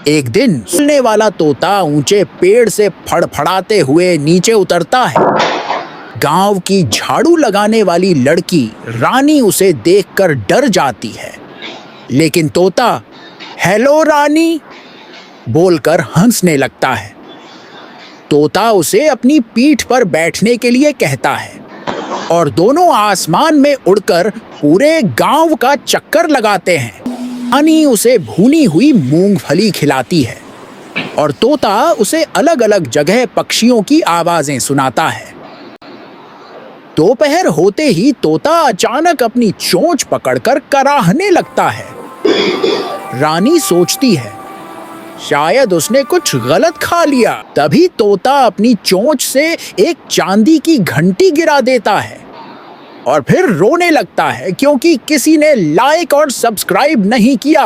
एक दिन उड़ने वाला तोता ऊंचे पेड़ से फड़फड़ाते हुए नीचे उतरता है। गांव की झाड़ू लगाने वाली लड़की रानी उसे देखकर डर जाती है, लेकिन तोता हेलो रानी बोलकर हंसने लगता है। तोता उसे अपनी पीठ पर बैठने के लिए कहता है और दोनों आसमान में उड़कर पूरे गांव का चक्कर लगाते हैं। रानी उसे भुनी हुई मूंगफली खिलाती है और तोता उसे अलग अलग जगह पक्षियों की आवाजें सुनाता है। दोपहर होते ही तोता अचानक अपनी चोंच पकड़कर कराहने लगता है। रानी सोचती है शायद उसने कुछ गलत खा लिया। तभी तोता अपनी चोंच से एक चांदी की घंटी गिरा देता है और फिर रोने लगता है क्योंकि किसी ने लाइक और सब्सक्राइब नहीं किया।